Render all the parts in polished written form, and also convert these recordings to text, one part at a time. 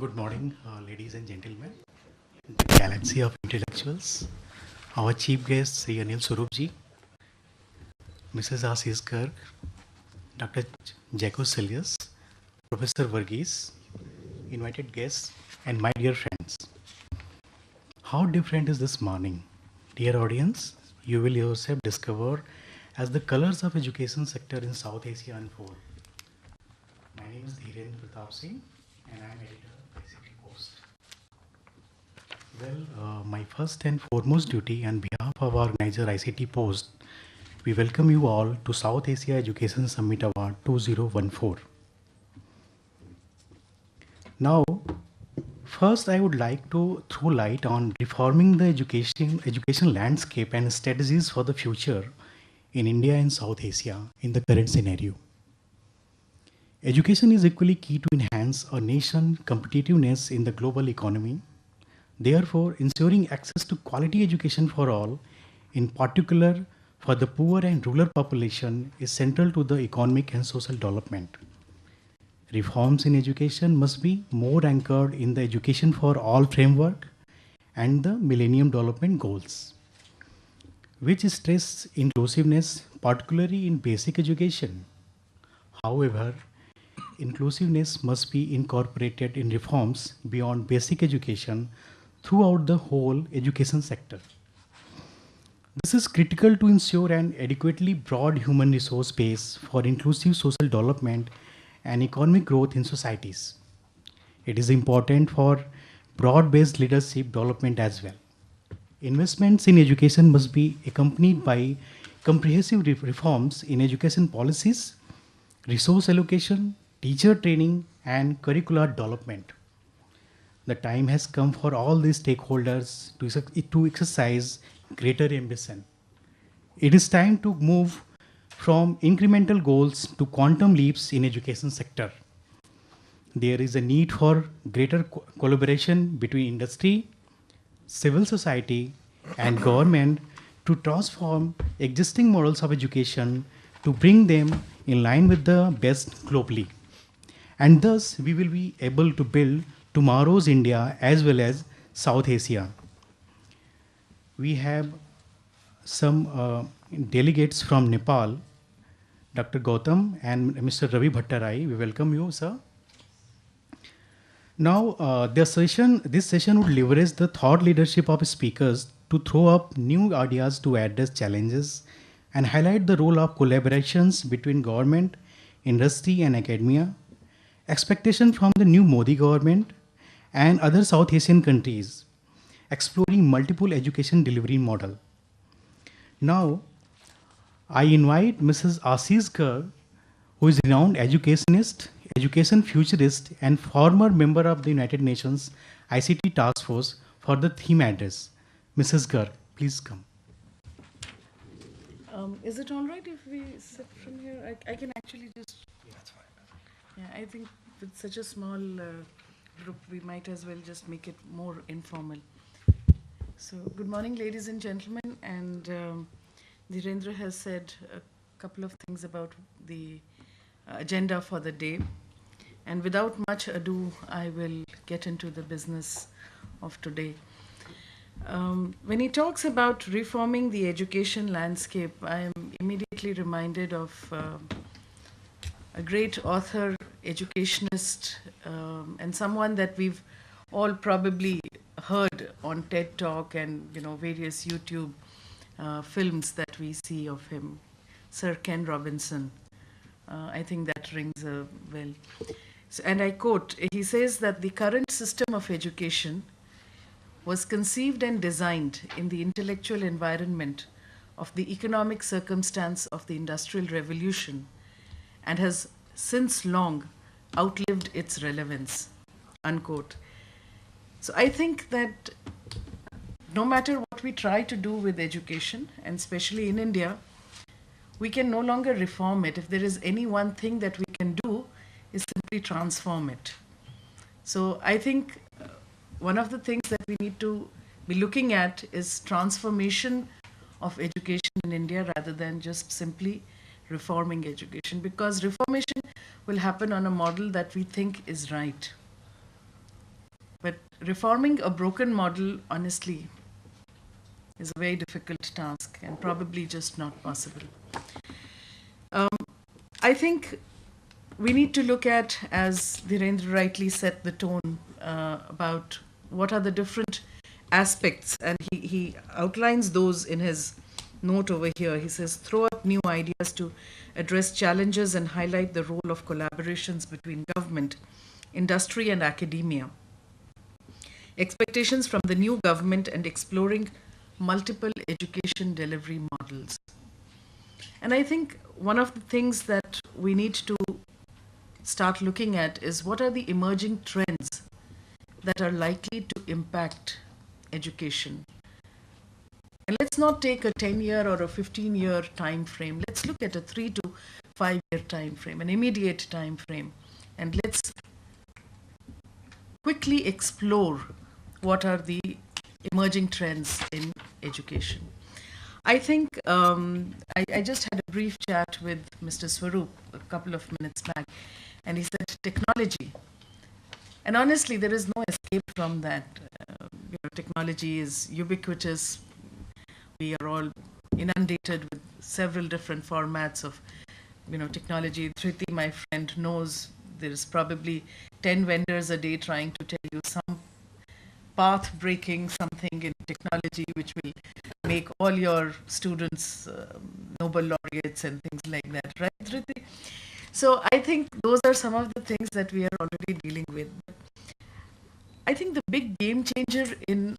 Good morning, ladies and gentlemen, the galaxy of intellectuals. Our chief guests, Sri Anil Surupji, Mrs. Ashish Garg, Dr. Jaco Silius, Professor Varghese, invited guests, and my dear friends. How different is this morning? Dear audience, you will yourself discover as the colors of education sector in South Asia unfold. My name is Dhirendra Pratap Singh, and I am editor of ICT Post. My first and foremost duty on behalf of our organizer ICT Post, we welcome you all to South Asia Education Summit Award 2014. Now, first I would like to throw light on reforming the education landscape and strategies for the future in India and South Asia in the current scenario. Education is equally key to enhance a nation's competitiveness in the global economy. Therefore, ensuring access to quality education for all, in particular for the poor and rural population, is central to the economic and social development. Reforms in education must be more anchored in the education for all framework and the Millennium Development Goals, which stress inclusiveness, particularly in basic education. However, inclusiveness must be incorporated in reforms beyond basic education throughout the whole education sector. This is critical to ensure an adequately broad human resource base for inclusive social development and economic growth in societies. It is important for broad based leadership development as well. Investments in education must be accompanied by comprehensive reforms in education policies, resource allocation, teacher training, and curricular development. The time has come for all these stakeholders to exercise greater ambition. It is time to move from incremental goals to quantum leaps in education sector. There is a need for greater collaboration between industry, civil society, and government to transform existing models of education to bring them in line with the best globally. And thus, we will be able to build tomorrow's India as well as South Asia. We have some delegates from Nepal, Dr. Gautam and Mr. Ravi Bhattarai. We welcome you, sir. Now, this session would leverage the thought leadership of speakers to throw up new ideas to address challenges and highlight the role of collaborations between government, industry, and academia, expectation from the new Modi government and other South Asian countries, exploring multiple education delivery model. Now, I invite Mrs. Ashish Garg, who is renowned educationist, education futurist, and former member of the United Nations ICT Task Force for the theme address. Mrs. Garg, please come. Is it all right if we sit from here? I can actually just. Yeah, that's fine. Yeah, I think with such a small group, we might as well just make it more informal. So, good morning, ladies and gentlemen. And Dhirendra has said a couple of things about the agenda for the day. And without much ado, I will get into the business of today. When he talks about reforming the education landscape, I am immediately reminded of a great author, educationist, and someone that we've all probably heard on TED Talk and various YouTube films that we see of him, Sir Ken Robinson. I think that rings a bell. So, and I quote, he says that the current system of education was conceived and designed in the intellectual environment of the economic circumstance of the Industrial Revolution and has since long outlived its relevance, unquote. So I think that no matter what we try to do with education, and especially in India, we can no longer reform it. If there is any one thing that we can do, is simply transform it. So I think one of the things that we need to be looking at is transformation of education in India rather than just simply reforming education, because reformation will happen on a model that we think is right. But reforming a broken model, honestly, is a very difficult task and probably just not possible. Um, I think we need to look at, as Dhirendra rightly set the tone, about what are the different aspects, and he outlines those in his note over here. He says, throw up new ideas to address challenges and highlight the role of collaborations between government, industry, and academia. Expectations from the new government and exploring multiple education delivery models. And I think one of the things that we need to start looking at is what are the emerging trends that are likely to impact education. And let's not take a 10-year or a 15-year time frame. Let's look at a 3 to 5-year time frame, an immediate time frame. And let's quickly explore what are the emerging trends in education. I think I just had a brief chat with Mr. Swaroop a couple of minutes back, and he said technology. And honestly, there is no escape from that. Technology is ubiquitous. We are all inundated with several different formats of, technology. Thriti, my friend, knows there is probably 10 vendors a day trying to tell you some path breaking something in technology which will make all your students Nobel laureates and things like that, right, Thriti? So I think those are some of the things that we are already dealing with. I think the big game changer in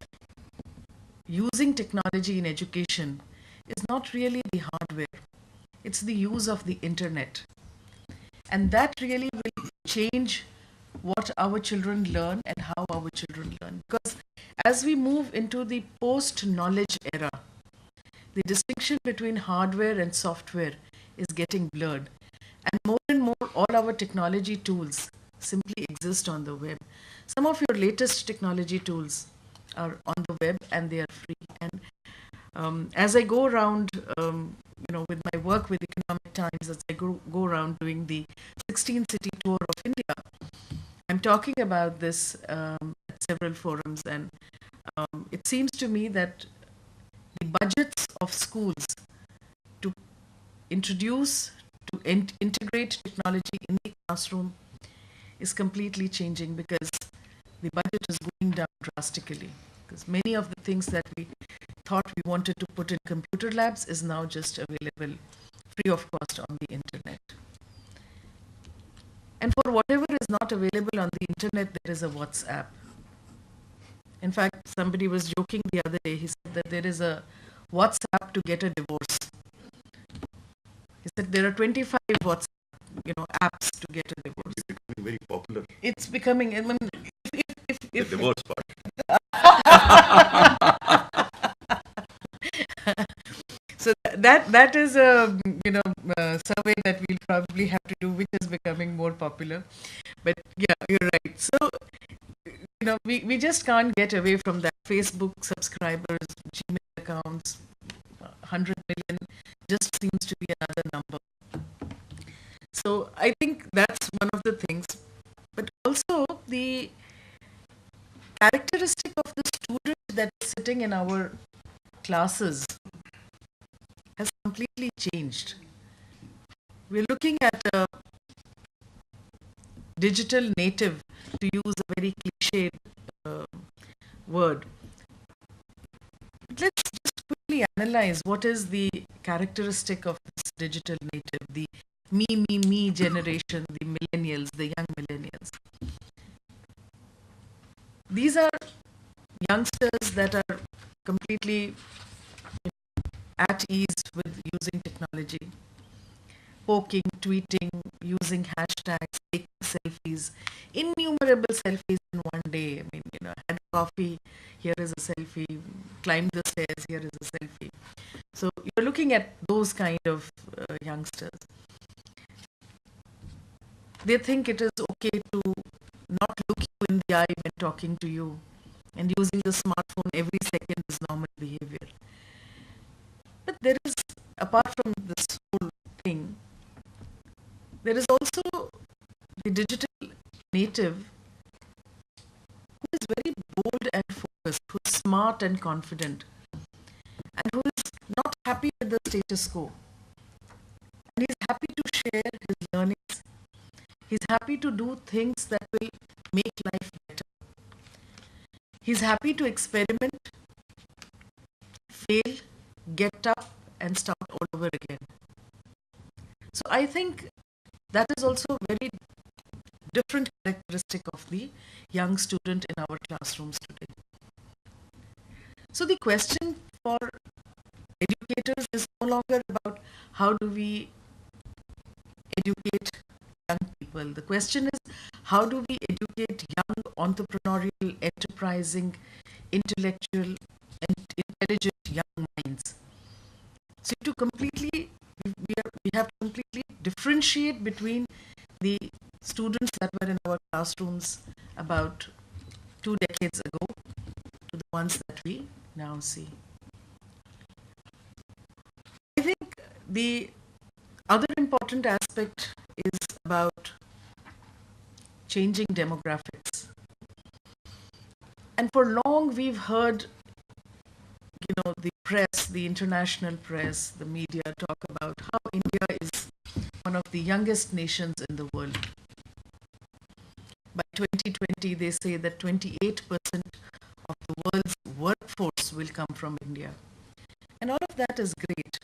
using technology in education is not really the hardware, it's the use of the internet. And that really will change what our children learn and how our children learn. Because as we move into the post knowledge era, the distinction between hardware and software is getting blurred. And more, all our technology tools simply exist on the web. Some of your latest technology tools are on the web and they are free. And as I go around, with my work with Economic Times, as I go around doing the 16 city tour of India, I'm talking about this at several forums, and it seems to me that the budgets of schools to introduce, to integrate technology in the classroom is completely changing because the budget is going down drastically. Because many of the things that we thought we wanted to put in computer labs is now just available free of cost on the internet. And for whatever is not available on the internet, there is a WhatsApp. In fact, somebody was joking the other day. He said that there is a WhatsApp to get a divorce. He said there are 25 WhatsApp, apps to get a divorce. It's becoming very popular. It's becoming. I mean, if The divorce part. So that is a survey that we'll probably have to do, which is becoming more popular. But yeah, you're right. So we just can't get away from that. Facebook subscribers, Gmail accounts, 100 million just seems to be another number. So I think that's one of the things. But also the characteristic of the student that is sitting in our classes has completely changed. We're looking at a digital native, to use a very cliched word. But let's just quickly analyze what is the characteristic of this digital native, the me generation, the millennials, the young millennials. These are youngsters that are completely at ease with using technology, poking, tweeting, using hashtags, taking selfies, innumerable selfies in one day. I mean, had coffee, here is a selfie, climbed the stairs, here is a selfie. So you're looking at those kind of youngsters. They think it is okay to not look you in the eye when talking to you, and using the smartphone every second is normal behavior. But there is, apart from this whole thing, there is also the digital native who is very smart and confident, and who is not happy with the status quo. And he's happy to share his learnings. He's happy to do things that will make life better. He's happy to experiment, fail, get up, and start all over again. So I think that is also a very different characteristic of the young student in our classrooms today. So the question for educators is no longer about how do we educate young people. The question is how do we educate young, entrepreneurial, enterprising, intellectual, and intelligent young minds. So we have to completely differentiate between the students that were in our classrooms about 2 decades ago to the ones that we now see. I think the other important aspect is about changing demographics. And for long we've heard, the press, the international press, the media talk about how India is one of the youngest nations in the world. By 2020, they say that 28% of the world's workforce will come from India. And all of that is great.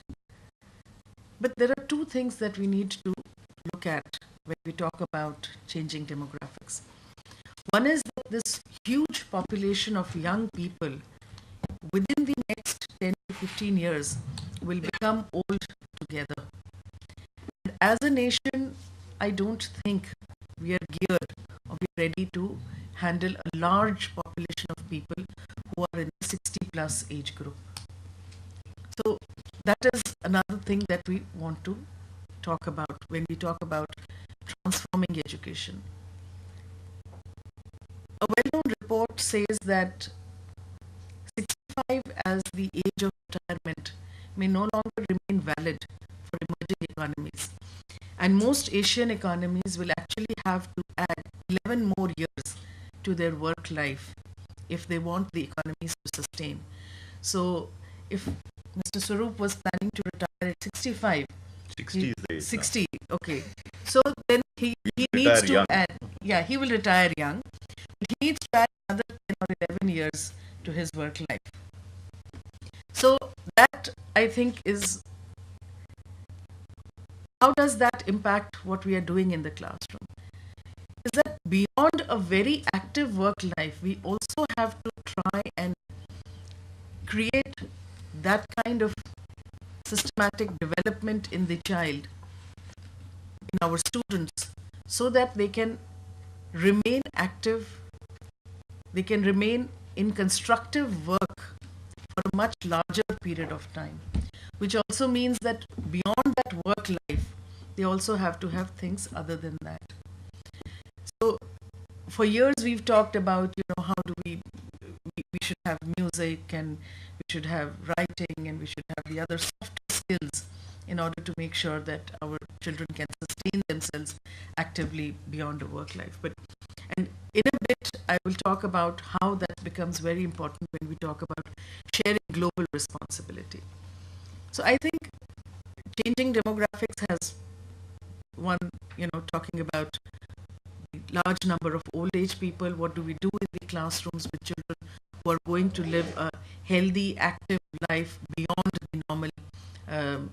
But there are two things that we need to look at when we talk about changing demographics. One is that this huge population of young people within the next 10 to 15 years will become old together. And as a nation, I don't think we are geared or we're ready to handle a large population of people who are in the 60 plus age group. So that is another thing that we want to talk about when we talk about transforming education. A well-known report says that 65 as the age of retirement may no longer remain valid for emerging economies. And most Asian economies will actually have to add 11 more years to their work life if they want the economies to sustain. So if Mr. Swaroop was planning to retire at 65, 60 is the age 60, okay. So then he needs retire to young. add, he will retire young. But he needs to add another 10 or 11 years to his work life. So that, I think, is how does that impact what we are doing in the classroom? Is that beyond a very active work life, we also have to try and create that kind of systematic development in the child, in our students, so that they can remain active, they can remain in constructive work for a much larger period of time, which also means that beyond that work life, they also have to have things other than that. So for years we've talked about, how do we should have music, and we should have writing, and we should have the other soft skills in order to make sure that our children can sustain themselves actively beyond a work life. And in a bit, I will talk about how that becomes very important when we talk about sharing global responsibility. So I think changing demographics has one, talking about the large number of old age people. What do we do in the classrooms with children who are going to live a healthy, active life beyond the normal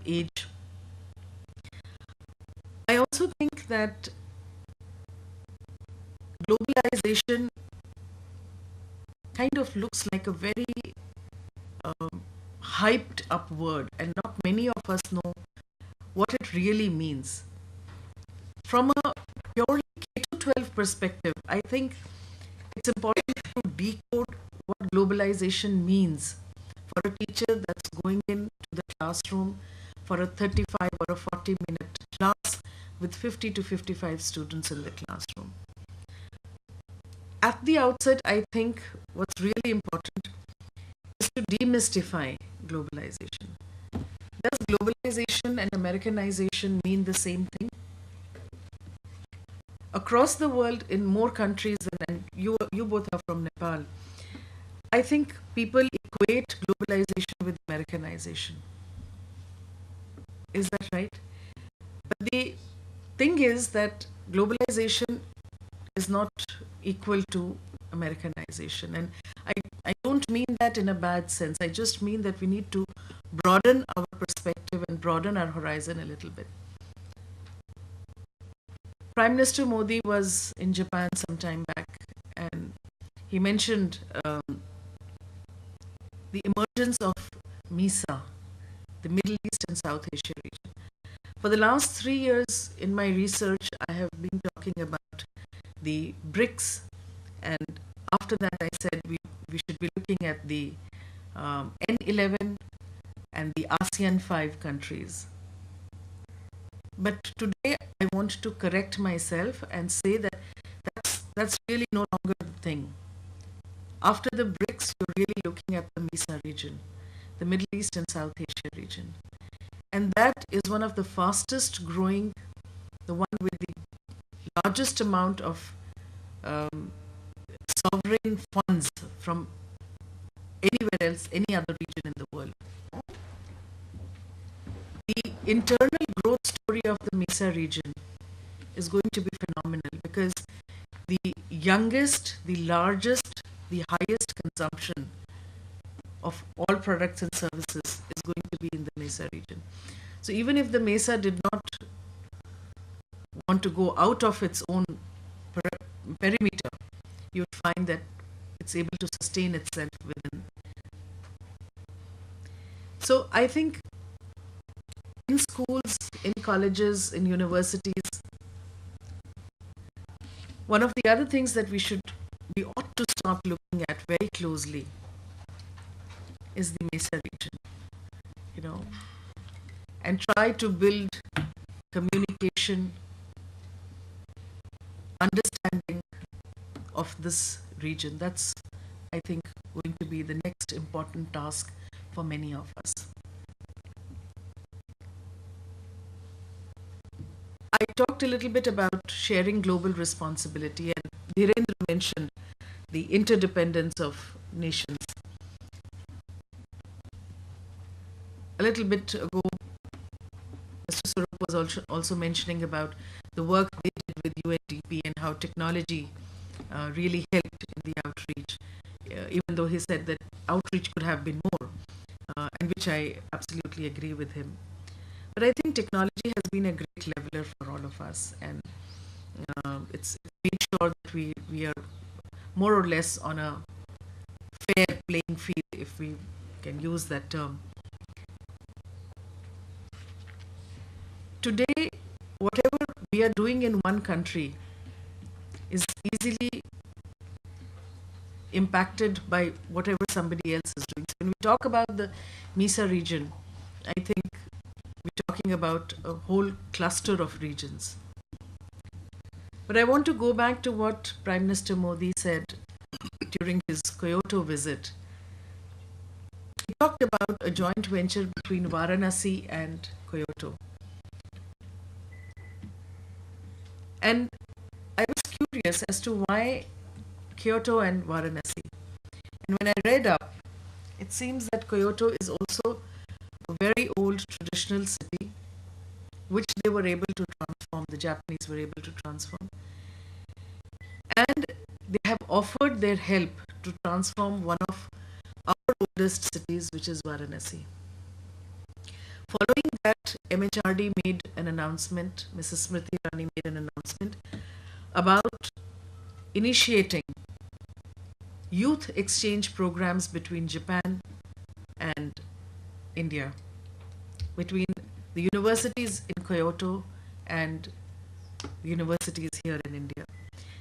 age? I also think that globalization kind of looks like a very hyped up word, and not many of us know what it really means. From a purely K-12 perspective, I think it's important to decode what globalization means for a teacher that's going into the classroom for a 35 or a 40-minute class with 50 to 55 students in the classroom. At the outset, I think what's really important is to demystify globalization. Does globalization and Americanization mean the same thing? Across the world, in more countries, and you both are from Nepal, I think people equate globalization with Americanization. Is that right? But the thing is that globalization is not equal to Americanization. And I, I don't mean that in a bad sense. I just mean that we need to broaden our perspective and broaden our horizon a little bit. Prime Minister Modi was in Japan some time back, and he mentioned the emergence of MISA, the Middle East and South Asia region. For the last 3 years in my research, I have been talking about the BRICS, and after that, I said we should be looking at the N11 and the ASEAN 5 countries. But today, I want to correct myself and say that that's really no longer the thing. After the BRICS, you're really looking at the MESA region, the Middle East and South Asia region. And that is one of the fastest growing, the one with the largest amount of sovereign funds from anywhere else, any other region in the world. The internal growth story of the MESA region is going to be phenomenal because the youngest, the largest, the highest consumption of all products and services is going to be in the MESA region. So even if the MESA did not want to go out of its own perimeter, you would find that it's able to sustain itself within. So I think in schools, in colleges, in universities, one of the other things that we ought to start looking at very closely is the MESA region, and try to build communication, understanding of this region. That's, I think, going to be the next important task for many of us. I talked a little bit about sharing global responsibility, and Dhirendra mentioned the interdependence of nations. A little bit ago, Mr. Swarup was also mentioning about the work they did with UNDP and how technology really helped in the outreach, even though he said that outreach could have been more, and which I absolutely agree with him. But I think technology has been a great leveler for all of us, and it's made sure that we are more or less on a fair playing field, if we can use that term. Today, whatever we are doing in one country is easily impacted by whatever somebody else is doing. So when we talk about the MESA region, I think we're talking about a whole cluster of regions. But I want to go back to what Prime Minister Modi said during his Kyoto visit. He talked about a joint venture between Varanasi and Kyoto. And I was curious as to why Kyoto and Varanasi. And when I read up, it seems that Kyoto is also a very old traditional city, which they were able to transform, the Japanese were able to transform. And they have offered their help to transform one of our oldest cities, which is Varanasi. Following that, MHRD made an announcement, Mrs. Smriti Irani made an announcement about initiating youth exchange programs between Japan and India, between the universities in Kyoto and the universities here in India.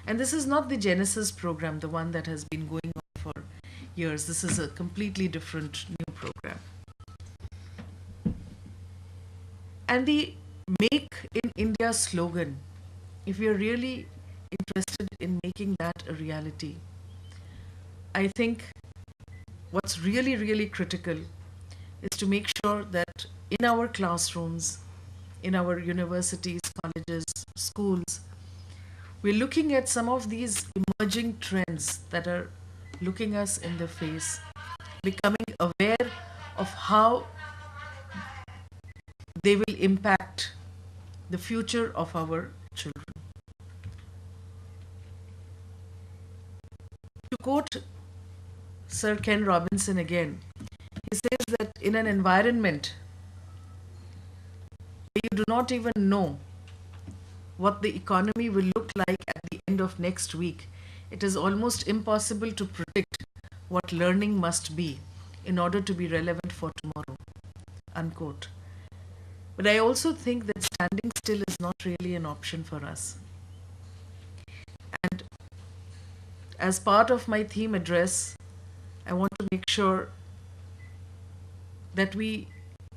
And this is not the Genesis program, the one that has been going on for years. This is a completely different new program. And the Make in India slogan, if you're really interested in making that a reality, I think what's really, really critical is to make sure that in our classrooms, in our universities, colleges, schools, we're looking at some of these emerging trends that are looking us in the face, becoming aware of how they will impact the future of our children. To quote Sir Ken Robinson again, he says that in an environment where you do not even know what the economy will look like at the end of next week, it is almost impossible to predict what learning must be in order to be relevant for tomorrow. Unquote. But I also think that standing still is not really an option for us. And as part of my theme address, I want to make sure that we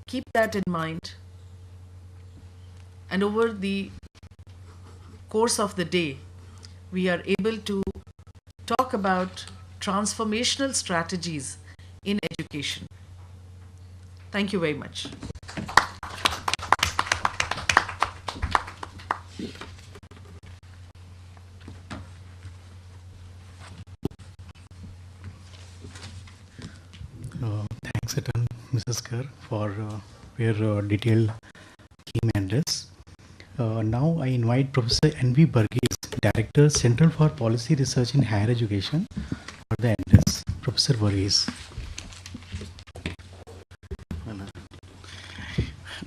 keep that in mind, and over the course of the day, we are able to talk about transformational strategies in education. Thank you very much. Thanks a ton, Mrs. Garg, for your detailed theme address. Now I invite Professor N.V. Burgess, Director, Central for Policy Research in Higher Education, for the address. Professor Burgess.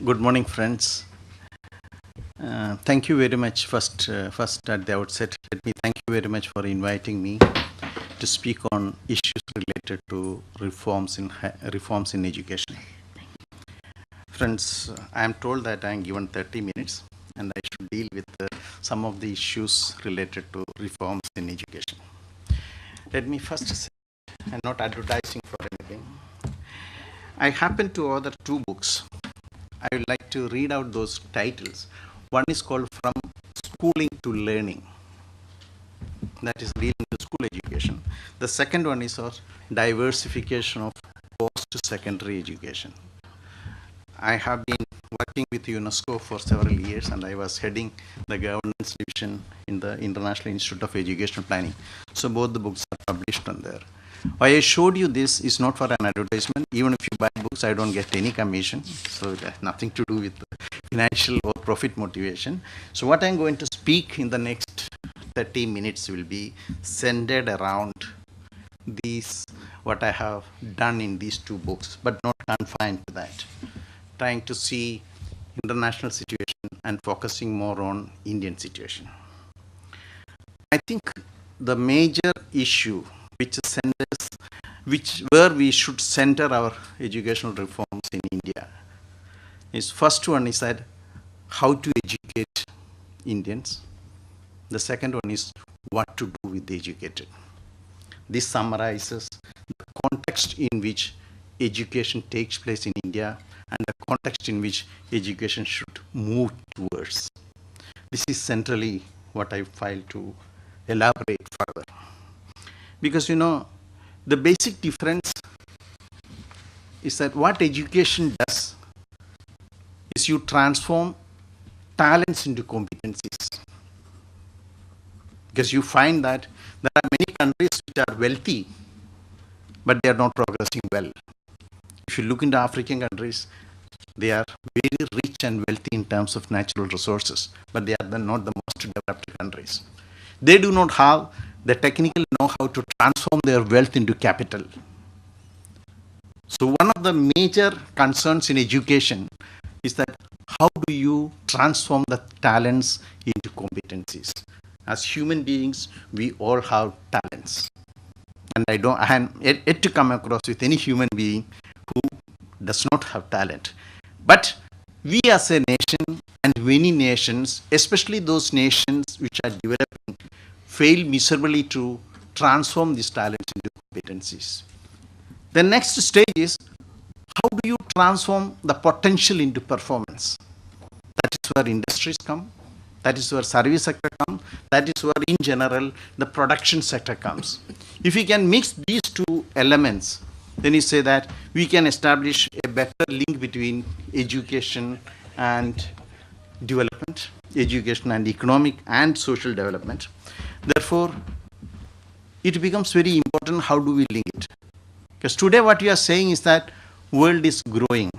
Good morning, friends. Thank you very much. First at the outset, let me thank you very much for inviting me to speak on issues related to reforms in education. Friends, I am told that I am given 30 minutes and I should deal with some of the issues related to reforms in education. Let me first say, I'm not advertising for anything. I happen to author 2 books. I would like to read out those titles. One is called From Schooling to Learning. That is dealing with school education. The second one is on diversification of post-secondary education. I have been working with UNESCO for several years, and I was heading the governance division in the International Institute of Educational Planning. So both the books are published on there. Why I showed you this is not for an advertisement. Even if you buy books, I don't get any commission. So it has nothing to do with financial or profit motivation. So what I'm going to speak in the next 30 minutes will be centered around these, what I have done in these 2 books, but not confined to that. Trying to see international situation and focusing more on Indian situation. I think the major issue where we should center our educational reforms in India is, first one is that how to educate Indians. The second one is what to do with the educated. This summarizes the context in which education takes place in India and the context in which education should move towards. This is centrally what I failed to elaborate further. Because the basic difference is that what education does is you transform talents into competencies. Because you find that there are many countries which are wealthy, but they are not progressing well. If you look into African countries, they are very rich and wealthy in terms of natural resources, but they are not the most developed countries. They do not have the technical know-how to transform their wealth into capital. So one of the major concerns in education is that how do you transform the talents into competencies? As human beings, we all have talents. And I am yet to come across with any human being who does not have talent. But we as a nation and many nations, especially those nations which are developing, fail miserably to transform these talents into competencies. The next stage is, how do you transform the potential into performance? That is where industries come. That is where service sector comes. That is where, in general, the production sector comes. If we can mix these 2 elements, then you say that we can establish a better link between education and development, education and economic and social development. Therefore, it becomes very important how do we link it. Because today what you are saying is that world is growing.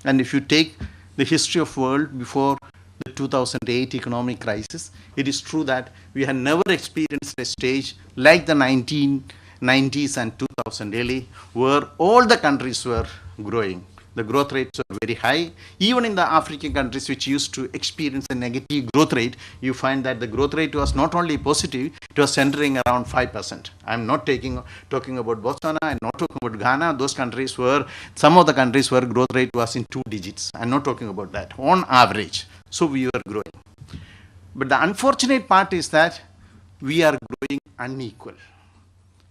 And if you take the history of world before the 2008 economic crisis, it is true that we have never experienced a stage like the 1990s and 2000 early, where all the countries were growing. The growth rates were very high. Even in the African countries which used to experience a negative growth rate, you find that the growth rate was not only positive, it was centering around 5%. I'm not talking about Botswana, I'm not talking about Ghana. Those countries were, some of the countries where growth rate was in 2 digits. I'm not talking about that, on average. So we were growing. But the unfortunate part is that we are growing unequal.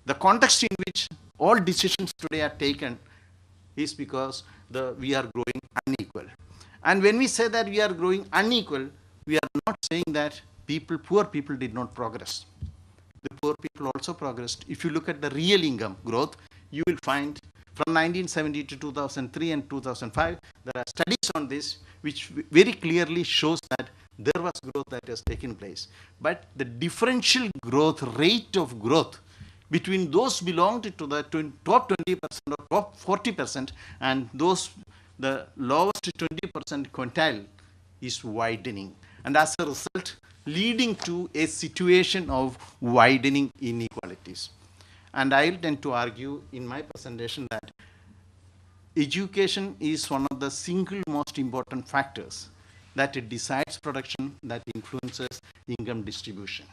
The context in which all decisions today are taken is because we are growing unequal. And when we say that we are growing unequal, we are not saying that poor people did not progress. The poor people also progressed. If you look at the real income growth, you will find from 1970 to 2003 and 2005, there are studies on this which very clearly shows that there was growth that has taken place. But the differential growth, rate of growth between those belonged to the top 20% or top 40% and those the lowest 20% quintile is widening, and as a result leading to a situation of widening inequalities. And I will tend to argue in my presentation that education is one of the single most important factors that it decides production, that influences income distribution.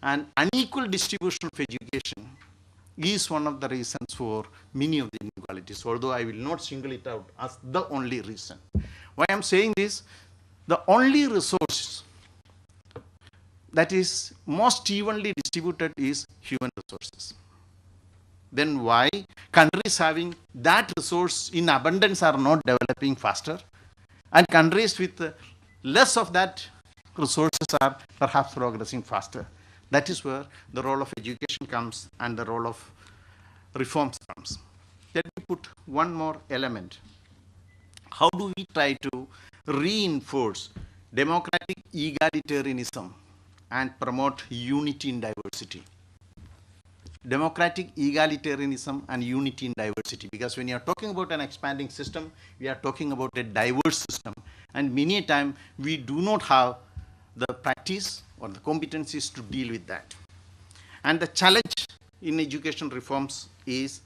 And unequal distribution of education is one of the reasons for many of the inequalities, although I will not single it out as the only reason. Why I'm saying this, the only resource that is most evenly distributed is human resources. Then why countries having that resource in abundance are not developing faster, and countries with less of that resources are perhaps progressing faster? That is where the role of education comes and the role of reforms comes. Let me put one more element. How do we try to reinforce democratic egalitarianism and promote unity in diversity? Democratic egalitarianism and unity in diversity, because when you are talking about an expanding system, we are talking about a diverse system, and many a time we do not have the practice or the competencies to deal with that. And the challenge in education reforms is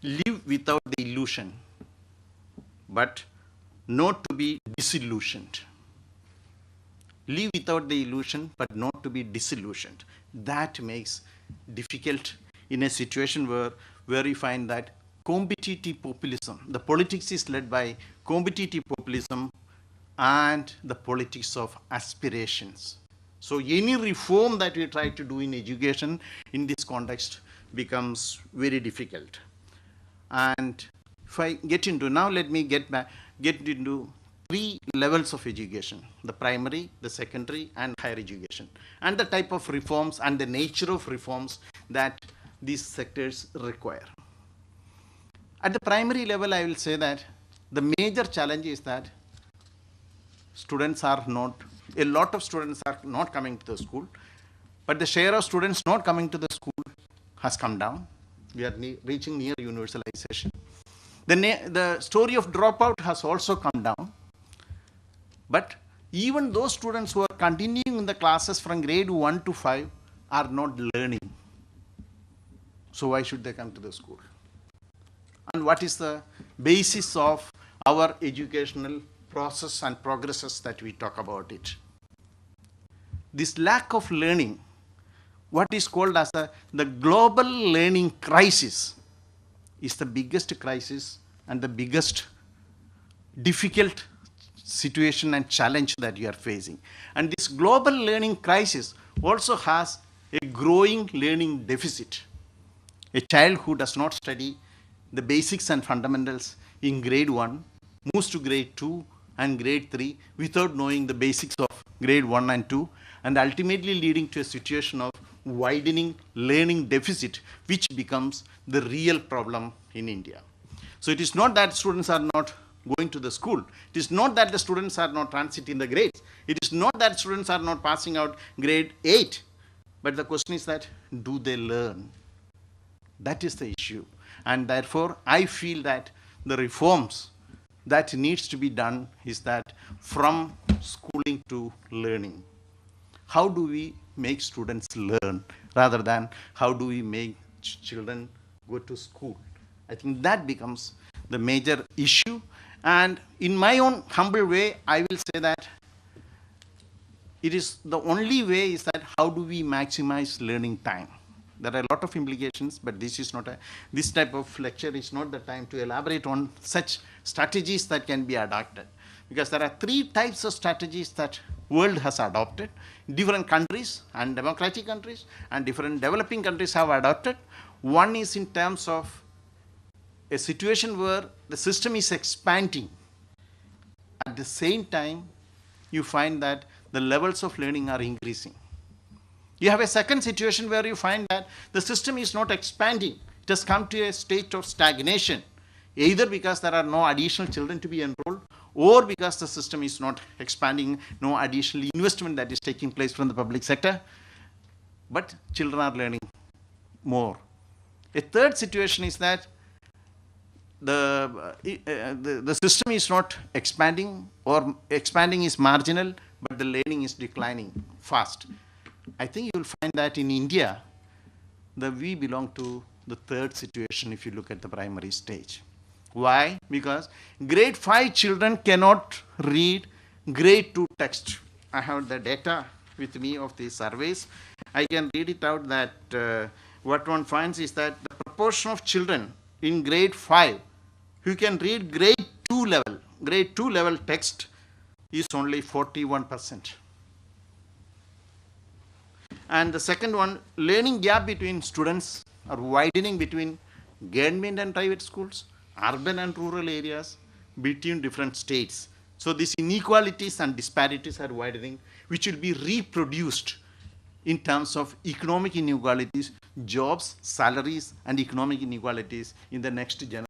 live without the illusion, but not to be disillusioned. Live without the illusion, but not to be disillusioned. That makes difficult in a situation where you find that competitive populism, the politics is led by competitive populism and the politics of aspirations. So any reform that we try to do in education in this context becomes very difficult. And if I get into, now let me get into 3 levels of education: the primary, the secondary, and higher education, and the type of reforms and the nature of reforms that these sectors require. At the primary level, I will say that the major challenge is that a lot of students are not coming to the school, but the share of students not coming to the school has come down. We are reaching near universalization. The story of dropout has also come down, but even those students who are continuing in the classes from grade 1 to 5 are not learning. So why should they come to the school? And what is the basis of our educational process and progresses that we talk about it? This lack of learning, what is called as the global learning crisis, is the biggest crisis and the biggest difficult situation and challenge that you are facing. And this global learning crisis also has a growing learning deficit. A child who does not study the basics and fundamentals in grade 1 moves to grade 2 and grade 3 without knowing the basics of grade 1 and 2, and ultimately leading to a situation of widening learning deficit, which becomes the real problem in India. So it is not that students are not going to the school. It is not that the students are not transiting the grades. It is not that students are not passing out grade 8. But the question is that, do they learn? That is the issue. And therefore, I feel that the reforms that needs to be done is that from schooling to learning. How do we make students learn rather than how do we make children go to school? I think that becomes the major issue. And in my own humble way, I will say that it is the only way is that how do we maximize learning time. There are a lot of implications, but this type of lecture is not the time to elaborate on such strategies that can be adopted, because there are three types of strategies that world has adopted. Different countries and democratic countries and different developing countries have adopted. One is in terms of a situation where the system is expanding. At the same time, you find that the levels of learning are increasing. You have a second situation where you find that the system is not expanding. It has come to a state of stagnation, either because there are no additional children to be enrolled, or because the system is not expanding, no additional investment that is taking place from the public sector, but children are learning more. A third situation is that the system is not expanding, or expanding is marginal, but the learning is declining fast. I think you will find that in India, we belong to the third situation if you look at the primary stage. Why? Because grade 5 children cannot read grade 2 text. I have the data with me of these surveys. I can read it out that what one finds is that the proportion of children in grade 5 who can read grade 2 level text is only 41%. And the second one, learning gap between students are widening between government and private schools, urban and rural areas, between different states. So these inequalities and disparities are widening, which will be reproduced in terms of economic inequalities, jobs, salaries, and economic inequalities in the next generation.